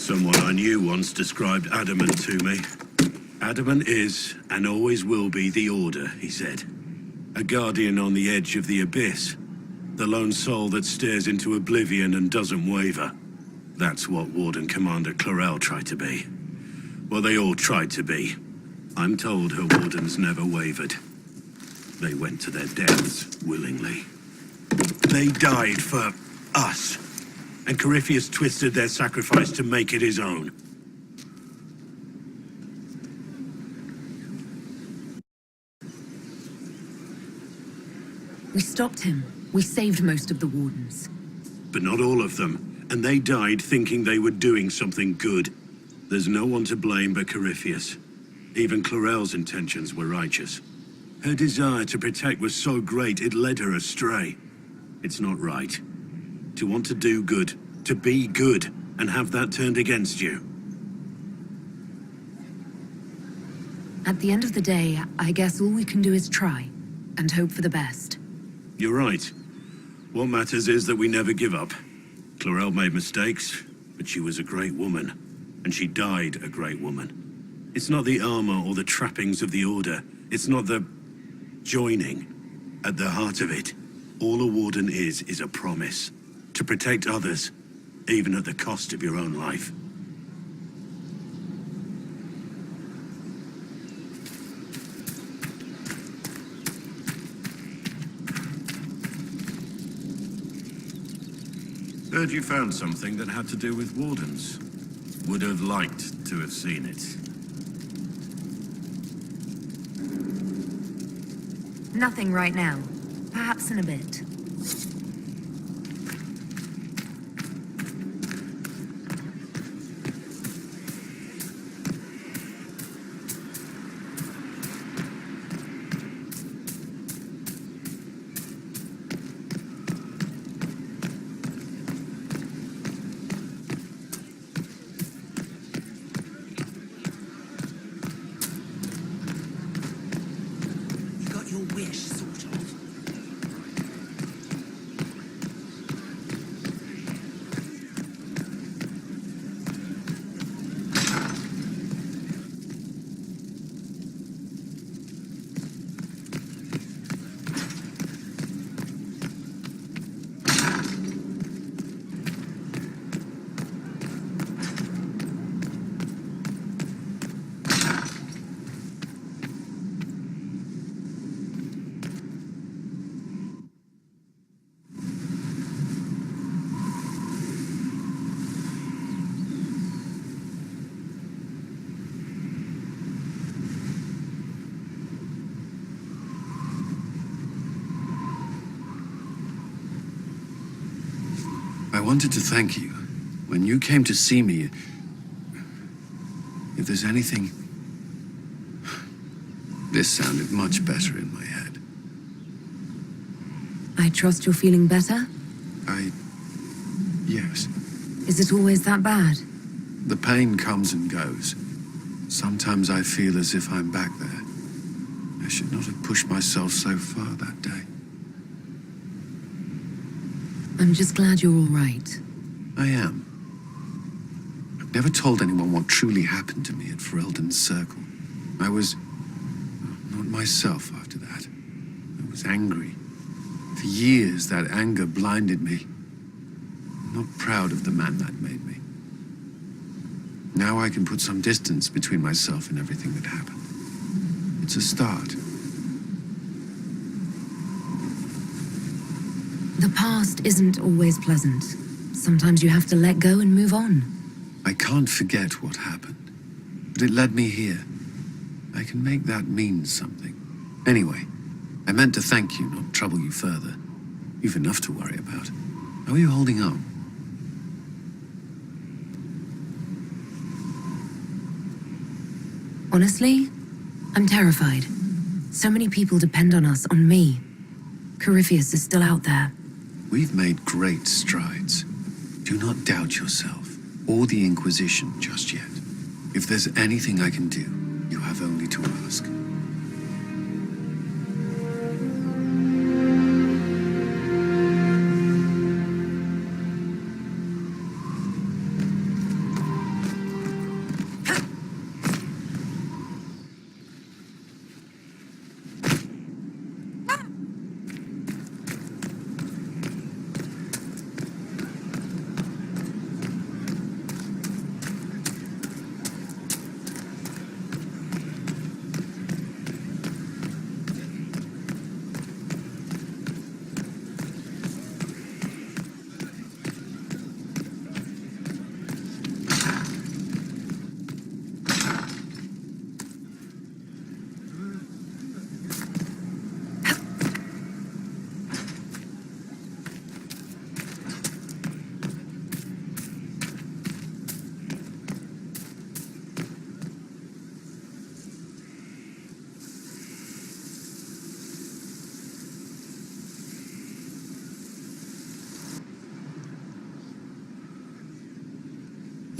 Someone I knew once described adamant to me. Adamant is, and always will be, the Order, he said. A guardian on the edge of the abyss. The lone soul that stares into oblivion and doesn't waver. That's what Warden Commander Clorel tried to be. Well, they all tried to be. I'm told her wardens never wavered. They went to their deaths willingly. They died for us. And Corypheus twisted their sacrifice to make it his own. We stopped him. We saved most of the wardens. But not all of them. And they died thinking they were doing something good. There's no one to blame but Corypheus. Even Clorel's intentions were righteous. Her desire to protect was so great it led her astray. It's not right. To want to do good, to be good, and have that turned against you. At the end of the day, I guess all we can do is try, and hope for the best. You're right. What matters is that we never give up. Clorel made mistakes, but she was a great woman. And she died a great woman. It's not the armor or the trappings of the Order. It's not the joining. At the heart of it, all a warden is a promise. To protect others, even at the cost of your own life. Heard you found something that had to do with wardens. Would have liked to have seen it. Nothing right now. Perhaps in a bit. I wanted to thank you. When you came to see me, if there's anything... This sounded much better in my head. I trust you're feeling better? Yes. Is it always that bad? The pain comes and goes. Sometimes I feel as if I'm back there. I should not have pushed myself so far that day. I'm just glad you're all right. I am. I've never told anyone what truly happened to me at Ferelden's Circle. I was not myself after that. I was angry. For years, that anger blinded me. I'm not proud of the man that made me. Now I can put some distance between myself and everything that happened. It's a start. The past isn't always pleasant. Sometimes you have to let go and move on. I can't forget what happened, but it led me here. I can make that mean something. Anyway, I meant to thank you, not trouble you further. You've enough to worry about. How are you holding up? Honestly, I'm terrified. So many people depend on us, on me. Corypheus is still out there. We've made great strides. Do not doubt yourself, or the Inquisition just yet. If there's anything I can do, you have only to ask.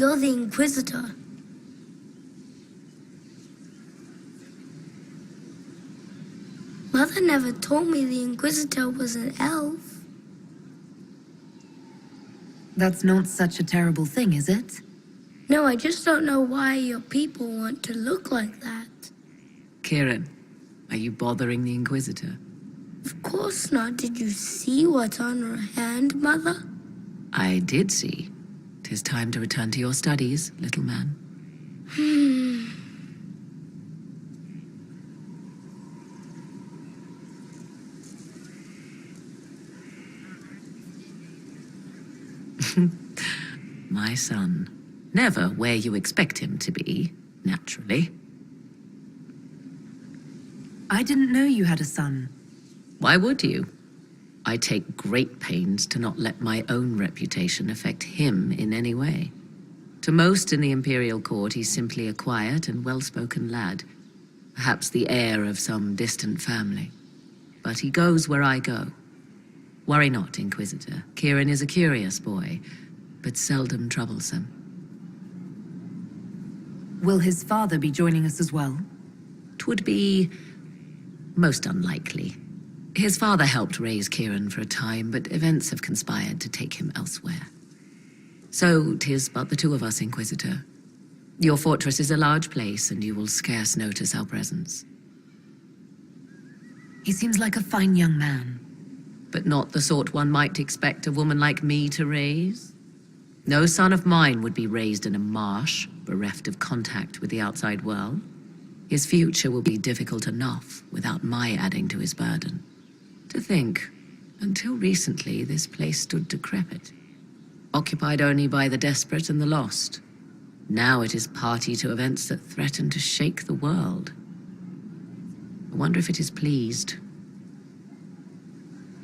You're the Inquisitor. Mother never told me the Inquisitor was an elf. That's not such a terrible thing, is it? No, I just don't know why your people want to look like that. Kieran, are you bothering the Inquisitor? Of course not. Did you see what's on her hand, Mother? I did see. 'Tis time to return to your studies, little man. My son. Never where you expect him to be, naturally. I didn't know you had a son. Why would you? I take great pains to not let my own reputation affect him in any way. To most in the Imperial Court, he's simply a quiet and well-spoken lad, perhaps the heir of some distant family. But he goes where I go. Worry not, Inquisitor. Kieran is a curious boy, but seldom troublesome. Will his father be joining us as well? 'Twould be most unlikely. His father helped raise Kieran for a time, but events have conspired to take him elsewhere. So 'tis but the two of us, Inquisitor. Your fortress is a large place, and you will scarce notice our presence. He seems like a fine young man. But not the sort one might expect a woman like me to raise. No son of mine would be raised in a marsh, bereft of contact with the outside world. His future will be difficult enough without my adding to his burden. To think, until recently, this place stood decrepit, occupied only by the desperate and the lost. Now it is party to events that threaten to shake the world. I wonder if it is pleased.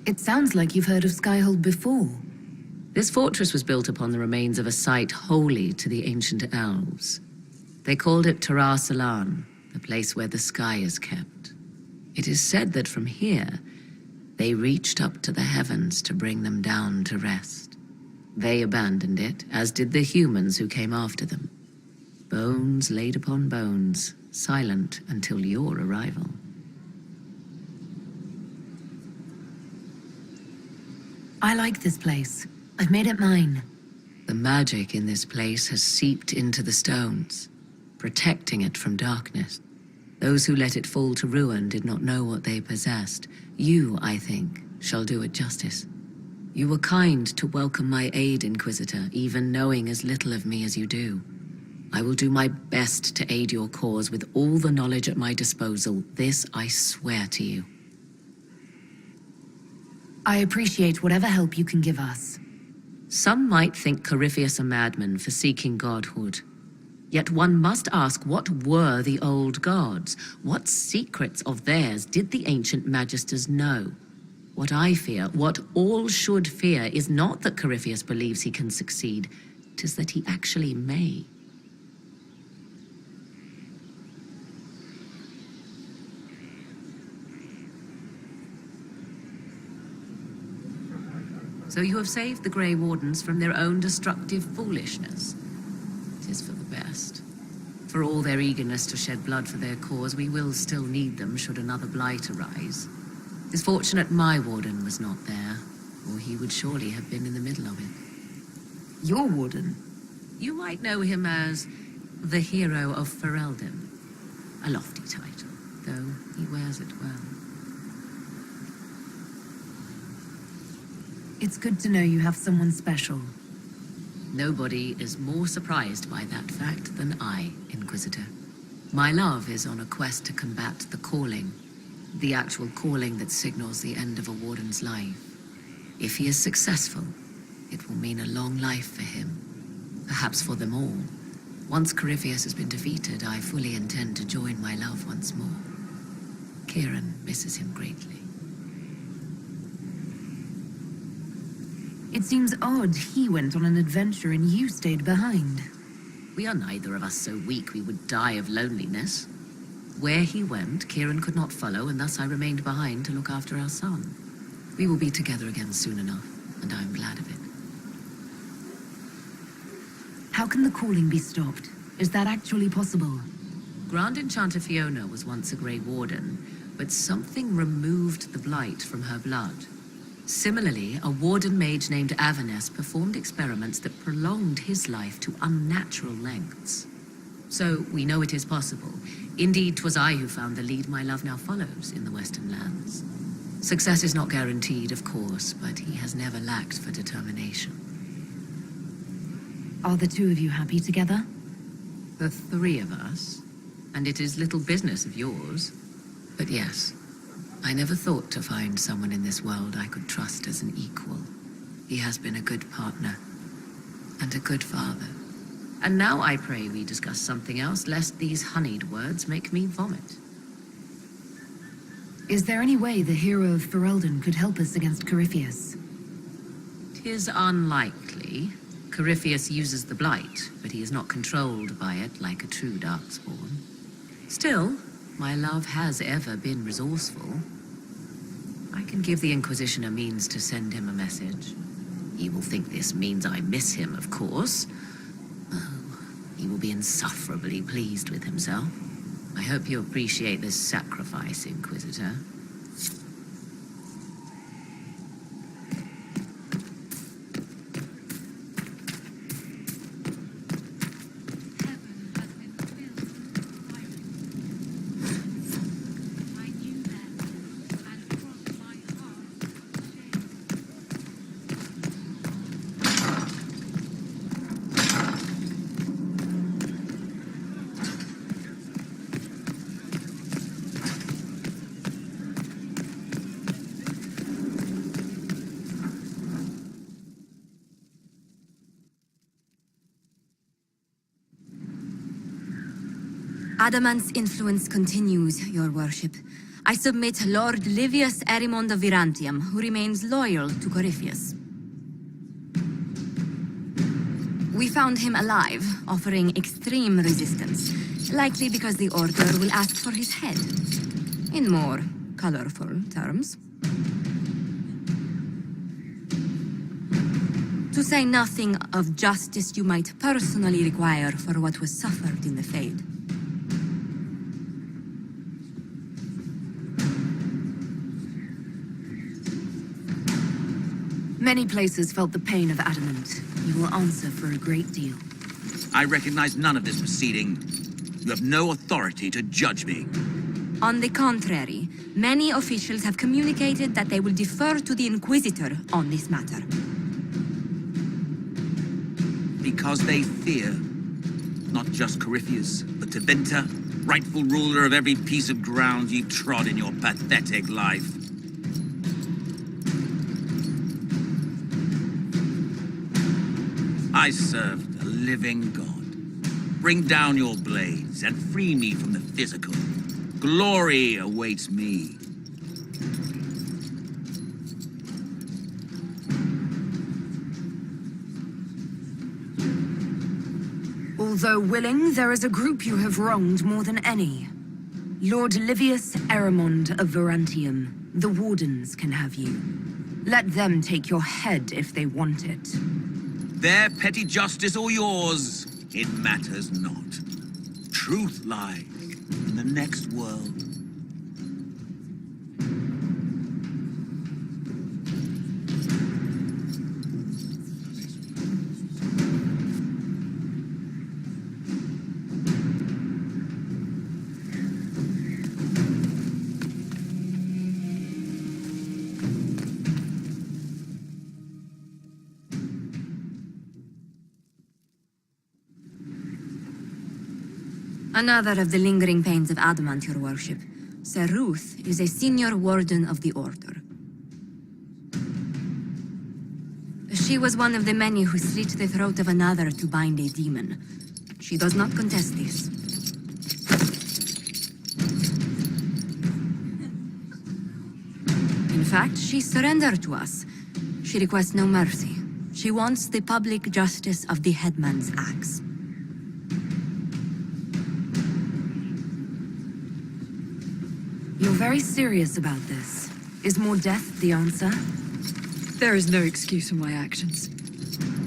It sounds like you've heard of Skyhold before. This fortress was built upon the remains of a site holy to the ancient elves. They called it Salan, the place where the sky is kept. It is said that from here, they reached up to the heavens to bring them down to rest. They abandoned it, as did the humans who came after them. Bones laid upon bones, silent until your arrival. I like this place. I've made it mine. The magic in this place has seeped into the stones, protecting it from darkness. Those who let it fall to ruin did not know what they possessed. You, I think, shall do it justice. You were kind to welcome my aid, Inquisitor, even knowing as little of me as you do. I will do my best to aid your cause with all the knowledge at my disposal. This I swear to you. I appreciate whatever help you can give us. Some might think Corypheus a madman for seeking godhood. Yet one must ask, what were the old gods? What secrets of theirs did the ancient magisters know? What I fear, what all should fear, is not that Corypheus believes he can succeed. 'Tis that he actually may. So you have saved the Grey Wardens from their own destructive foolishness. 'Tis for the best. For all their eagerness to shed blood for their cause, we will still need them should another blight arise. It's fortunate my warden was not there, or he would surely have been in the middle of it. Your warden? You might know him as the hero of Ferelden. A lofty title, though he wears it well. It's good to know you have someone special. Nobody is more surprised by that fact than I, Inquisitor. My love is on a quest to combat the calling, the actual calling that signals the end of a warden's life. If he is successful, it will mean a long life for him, perhaps for them all. Once Corypheus has been defeated, I fully intend to join my love once more. Kieran misses him greatly. It seems odd he went on an adventure and you stayed behind. We are neither of us so weak we would die of loneliness. Where he went, Kieran could not follow, and thus I remained behind to look after our son. We will be together again soon enough, and I am glad of it. How can the calling be stopped? Is that actually possible? Grand Enchanter Fiona was once a Grey Warden, but something removed the blight from her blood. Similarly, a Warden mage named Avernus performed experiments that prolonged his life to unnatural lengths. So, we know it is possible. Indeed, 'twas I who found the lead my love now follows in the Western lands. Success is not guaranteed, of course, but he has never lacked for determination. Are the two of you happy together? The three of us, and it is little business of yours. But yes, I never thought to find someone in this world I could trust as an equal. He has been a good partner, and a good father. And now I pray we discuss something else, lest these honeyed words make me vomit. Is there any way the hero of Ferelden could help us against Corypheus? 'Tis unlikely. Corypheus uses the blight, but he is not controlled by it like a true darkspawn. Still, my love has ever been resourceful. I can give the Inquisition a means to send him a message. He will think this means I miss him, of course. Oh, he will be insufferably pleased with himself. I hope you appreciate this sacrifice, Inquisitor. Adamant's influence continues, your worship. I submit Lord Livius Erimond of Virantium, who remains loyal to Corypheus. We found him alive, offering extreme resistance, likely because the Order will ask for his head. In more colorful terms. To say nothing of justice you might personally require for what was suffered in the Fade. Many places felt the pain of adamant. You will answer for a great deal. I recognize none of this proceeding. You have no authority to judge me. On the contrary, many officials have communicated that they will defer to the Inquisitor on this matter. Because they fear not just Corypheus, but Tevinter, rightful ruler of every piece of ground ye trod in your pathetic life. I serve the living God. Bring down your blades and free me from the physical. Glory awaits me. Although willing, there is a group you have wronged more than any. Lord Livius Erimond of Virantium. The Wardens can have you. Let them take your head if they want it. Their petty justice or yours, it matters not. Truth lies in the next world. Another of the lingering pains of Adamant, your worship. Sir Ruth is a senior warden of the Order. She was one of the many who slit the throat of another to bind a demon. She does not contest this. In fact, she surrendered to us. She requests no mercy. She wants the public justice of the headman's axe. You're very serious about this. Is more death the answer? There is no excuse for my actions.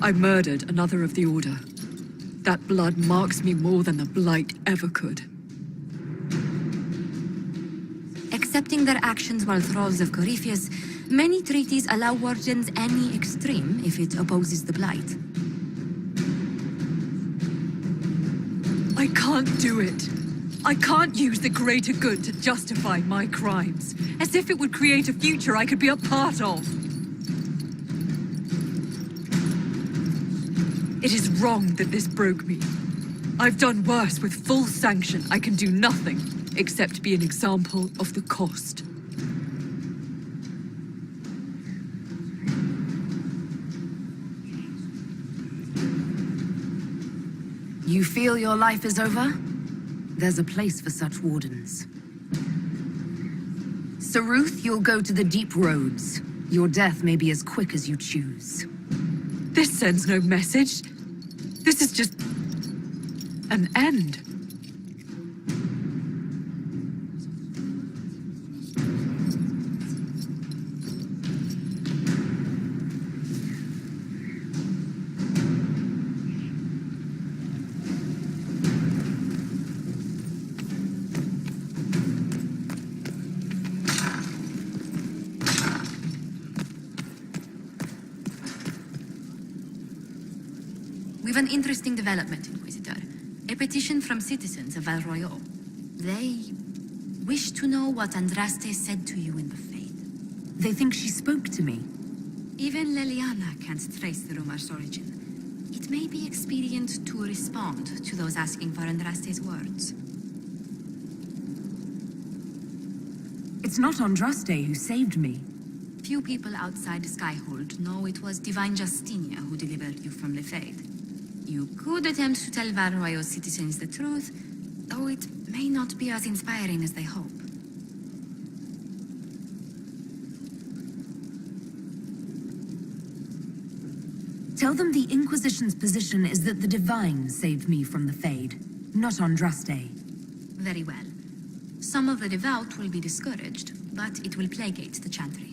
I murdered another of the Order. That blood marks me more than the Blight ever could. Accepting their actions while thralls of Corypheus, many treaties allow wardens any extreme if it opposes the Blight. I can't do it. I can't use the greater good to justify my crimes, as if it would create a future I could be a part of. It is wrong that this broke me. I've done worse with full sanction. I can do nothing except be an example of the cost. You feel your life is over? There's a place for such wardens. Saruth, you'll go to the deep roads. Your death may be as quick as you choose. This sends no message. This is just an end. We've an interesting development, Inquisitor. A petition from citizens of Val Royal. They wish to know what Andraste said to you in the Fade. They think she spoke to me. Even Leliana can't trace the rumor's origin. It may be expedient to respond to those asking for Andraste's words. It's not Andraste who saved me. Few people outside Skyhold know it was Divine Justinia who delivered you from the Fade. You could attempt to tell Val Royal citizens the truth, though it may not be as inspiring as they hope. Tell them the Inquisition's position is that the Divine saved me from the Fade, not Andraste. Very well. Some of the devout will be discouraged, but it will plagueate the Chantry.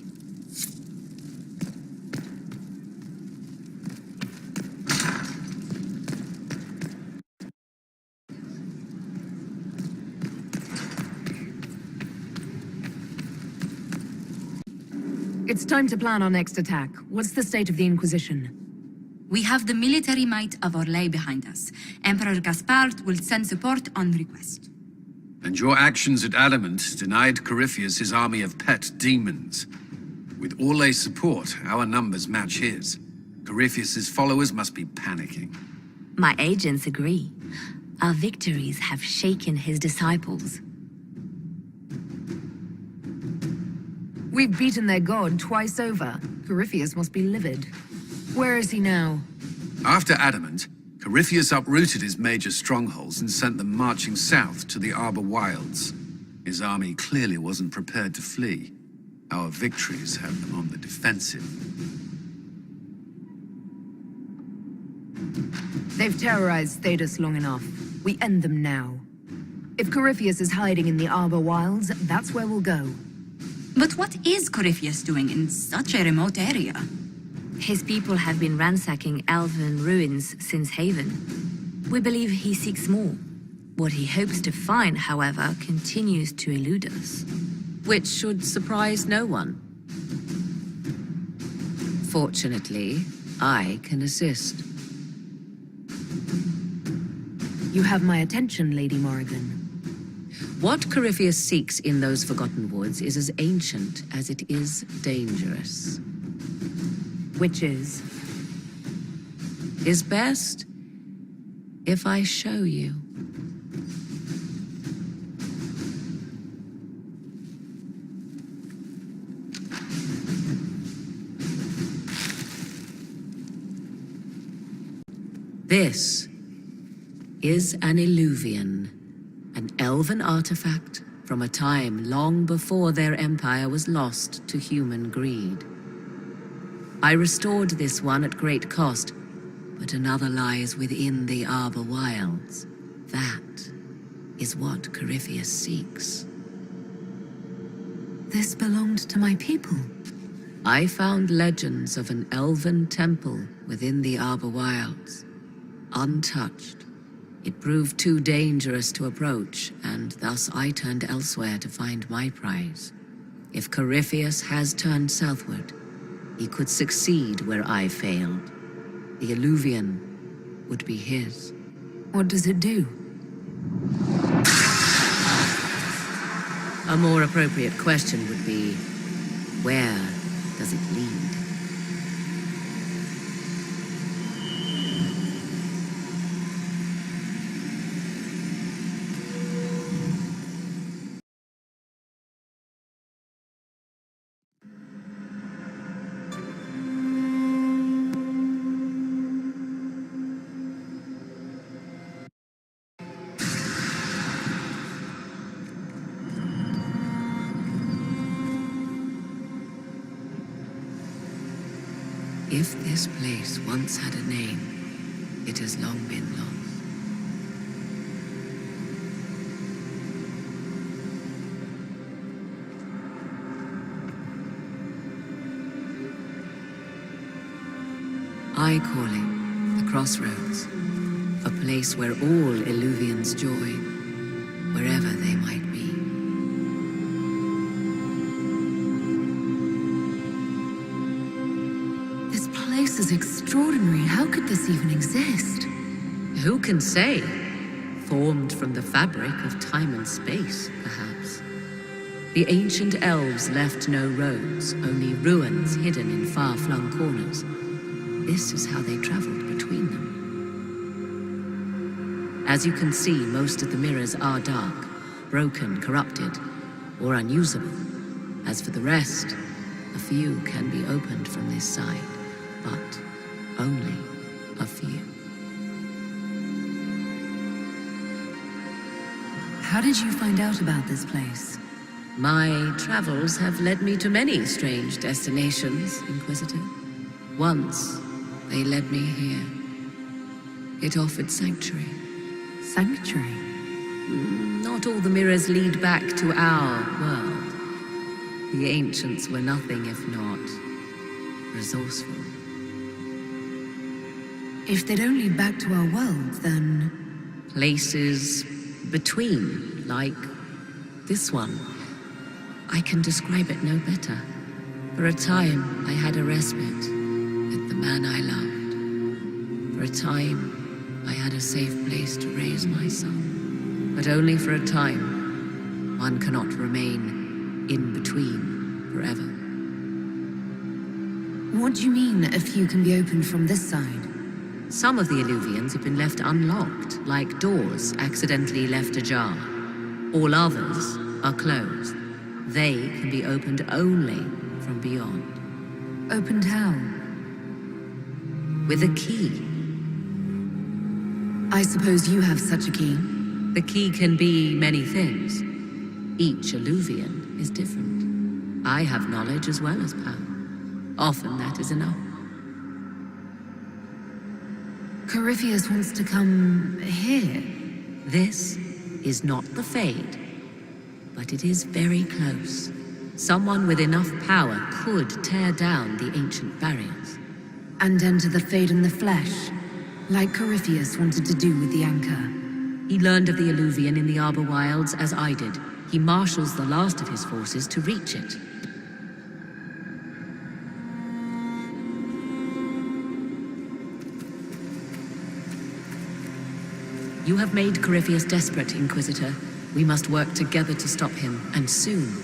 It's time to plan our next attack. What's the state of the Inquisition? We have the military might of Orlais behind us. Emperor Gaspard will send support on request. And your actions at Adamant denied Corypheus his army of pet demons. With Orlais' support, our numbers match his. Corypheus's followers must be panicking. My agents agree. Our victories have shaken his disciples. We've beaten their god twice over. Corypheus must be livid. Where is he now? After Adamant, Corypheus uprooted his major strongholds and sent them marching south to the Arbor Wilds. His army clearly wasn't prepared to flee. Our victories have them on the defensive. They've terrorized Thedas long enough. We end them now. If Corypheus is hiding in the Arbor Wilds, that's where we'll go. But what is Corypheus doing in such a remote area? His people have been ransacking elven ruins since Haven. We believe he seeks more. What he hopes to find, however, continues to elude us. Which should surprise no one. Fortunately, I can assist. You have my attention, Lady Morrigan. What Corypheus seeks in those Forgotten Woods is as ancient as it is dangerous. Which is? Best if I show you. This is an Eluvian, an elven artifact from a time long before their empire was lost to human greed. I restored this one at great cost, but another lies within the Arbor Wilds. That is what Corypheus seeks. This belonged to my people. I found legends of an elven temple within the Arbor Wilds. untouched. It proved too dangerous to approach, and thus I turned elsewhere to find my prize. If Corypheus has turned southward, he could succeed where I failed. The Eluvian would be his. What does it do? A more appropriate question would be, where does it lead? If this place once had a name, it has long been lost. I call it the Crossroads, a place where all Eluvians join, wherever they might be. This is extraordinary. How could this even exist? Who can say? Formed from the fabric of time and space, perhaps. The ancient elves left no roads, only ruins hidden in far-flung corners. This is how they traveled between them. As you can see, most of the mirrors are dark, broken, corrupted, or unusable. As for the rest, a few can be opened from this side. But only a few. How did you find out about this place? My travels have led me to many strange destinations, Inquisitor. Once, they led me here. It offered sanctuary. Sanctuary? Not all the mirrors lead back to our world. The ancients were nothing if not resourceful. If they don't lead back to our world, then... Places between, like this one. I can describe it no better. For a time, I had a respite with the man I loved. For a time, I had a safe place to raise my son. But only for a time. One cannot remain in between forever. What do you mean, a few can be opened from this side? Some of the Eluvians have been left unlocked, like doors accidentally left ajar. All others are closed. They can be opened only from beyond. Opened how? With a key. I suppose you have such a key. The key can be many things. Each Eluvian is different. I have knowledge as well as power. Often that is enough. Corypheus wants to come here. This is not the Fade, but it is very close. Someone with enough power could tear down the ancient barriers. And enter the Fade in the flesh, like Corypheus wanted to do with the Anchor. He learned of the Eluvian in the Arbor Wilds as I did. He marshals the last of his forces to reach it. You have made Corypheus desperate, Inquisitor. We must work together to stop him, and soon.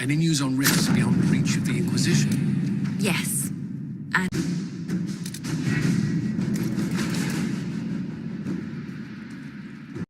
Any news on risks beyond reach of the Inquisition? Yes. And